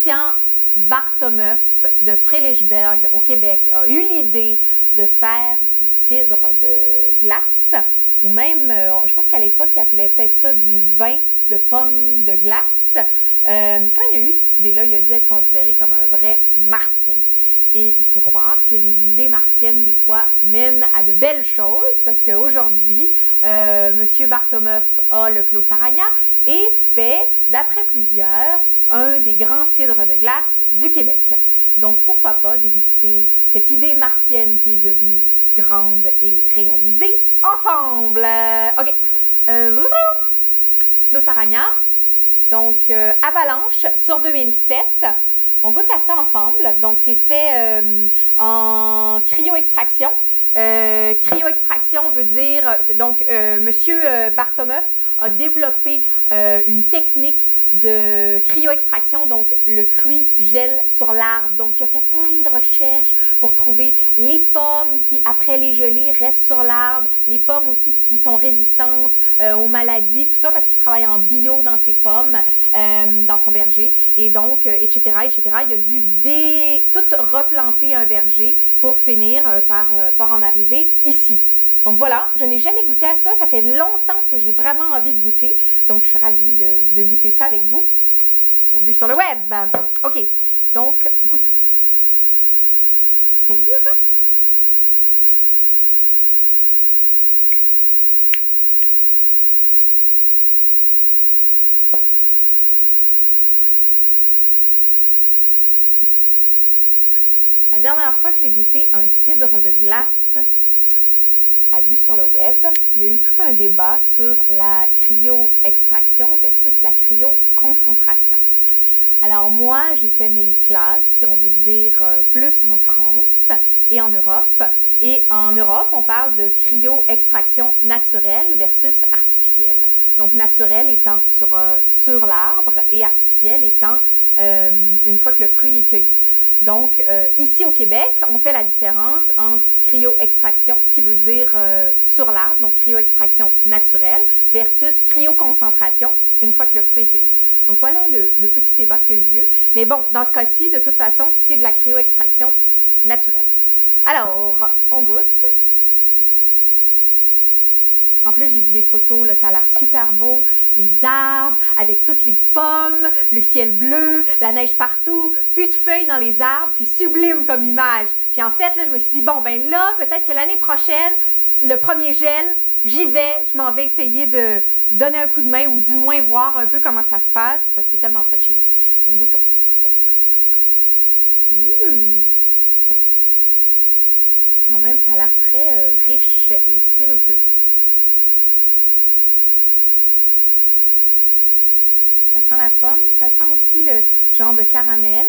Christian Bartomeuf de Frélichberg au Québec a eu l'idée de faire du cidre de glace, ou même, je pense qu'à l'époque, il appelait peut-être ça du vin de pommes de glace. Quand il a eu cette idée-là, il a dû être considéré comme un vrai martien. Et il faut croire que les idées martiennes, des fois, mènent à de belles choses, parce qu'aujourd'hui, M. Bartomeuf a le Clos Saragna et fait, d'après plusieurs, un des grands cidres de glace du Québec. Donc, pourquoi pas déguster cette idée martienne qui est devenue grande et réalisée ensemble? OK. Clos Saragna, donc Avalanche sur 2007. On goûte à ça ensemble. Donc, c'est fait en cryo-extraction. Cryo-extraction veut dire, donc, M. Bartomeuf a développé une technique de cryo-extraction, donc le fruit gèle sur l'arbre. Donc, il a fait plein de recherches pour trouver les pommes qui, après les gelées, restent sur l'arbre, les pommes aussi qui sont résistantes aux maladies, tout ça, parce qu'il travaille en bio dans ses pommes, dans son verger, et donc, etc., etc. Il a dû tout replanter un verger pour finir par en arriver ici. Donc voilà, je n'ai jamais goûté à ça. Ça fait longtemps que j'ai vraiment envie de goûter. Donc, je suis ravie de goûter ça avec vous sur Bu sur le web. OK, donc goûtons. Cire. La dernière fois que j'ai goûté un cidre de glace à Bu sur le web, il y a eu tout un débat sur la cryo-extraction versus la cryo-concentration. Alors moi, j'ai fait mes classes, si on veut dire plus en France et en Europe. Et en Europe, on parle de cryo-extraction naturelle versus artificielle. Donc naturelle étant sur l'arbre et artificielle étant une fois que le fruit est cueilli. Donc, ici au Québec, on fait la différence entre cryo-extraction, qui veut dire sur l'arbre, donc cryo-extraction naturelle, versus cryoconcentration, une fois que le fruit est cueilli. Donc, voilà le petit débat qui a eu lieu. Mais bon, dans ce cas-ci, de toute façon, c'est de la cryo-extraction naturelle. Alors, on goûte. En plus, j'ai vu des photos, là, ça a l'air super beau. Les arbres avec toutes les pommes, le ciel bleu, la neige partout, plus de feuilles dans les arbres. C'est sublime comme image. Puis en fait, là, je me suis dit, bon, ben là, peut-être que l'année prochaine, le premier gel, j'y vais. Je m'en vais essayer de donner un coup de main ou du moins voir un peu comment ça se passe parce que c'est tellement près de chez nous. Donc, goûtons. C'est quand même, ça a l'air très riche et sirupeux. Ça sent la pomme, ça sent aussi le genre de caramel.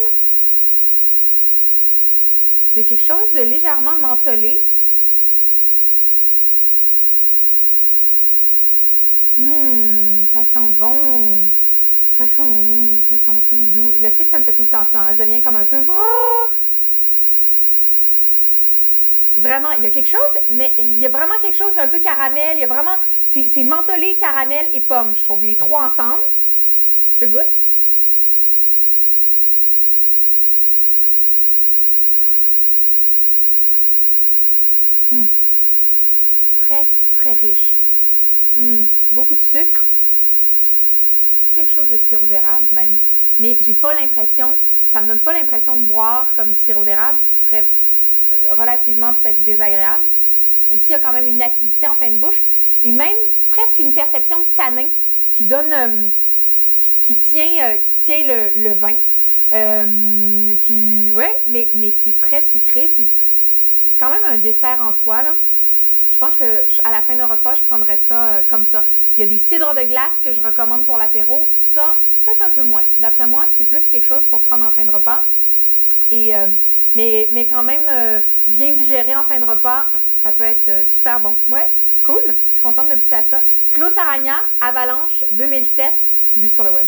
Il y a quelque chose de légèrement mentholé. Ça sent bon. Ça sent tout doux. Le sucre, ça me fait tout le temps ça. Hein? Je deviens comme un peu... Vraiment, il y a quelque chose, mais il y a vraiment quelque chose d'un peu caramel. Il y a vraiment... C'est mentholé, caramel et pomme, je trouve. Les trois ensemble. Je goûte. Très, très riche. Beaucoup de sucre. C'est quelque chose de sirop d'érable même. Mais j'ai pas l'impression, ça me donne pas l'impression de boire comme du sirop d'érable, ce qui serait relativement peut-être désagréable. Ici, il y a quand même une acidité en fin de bouche et même presque une perception de tanin qui donne... Qui tient le vin. Mais c'est très sucré. Puis c'est quand même un dessert en soi. Là. Je pense qu'à la fin d'un repas, je prendrais ça comme ça. Il y a des cidres de glace que je recommande pour l'apéro. Ça, peut-être un peu moins. D'après moi, c'est plus quelque chose pour prendre en fin de repas. Et, mais quand même, bien digéré en fin de repas, ça peut être super bon. Ouais, cool. Je suis contente de goûter à ça. Clos Saragna, Avalanche 2007. Bu sur le web.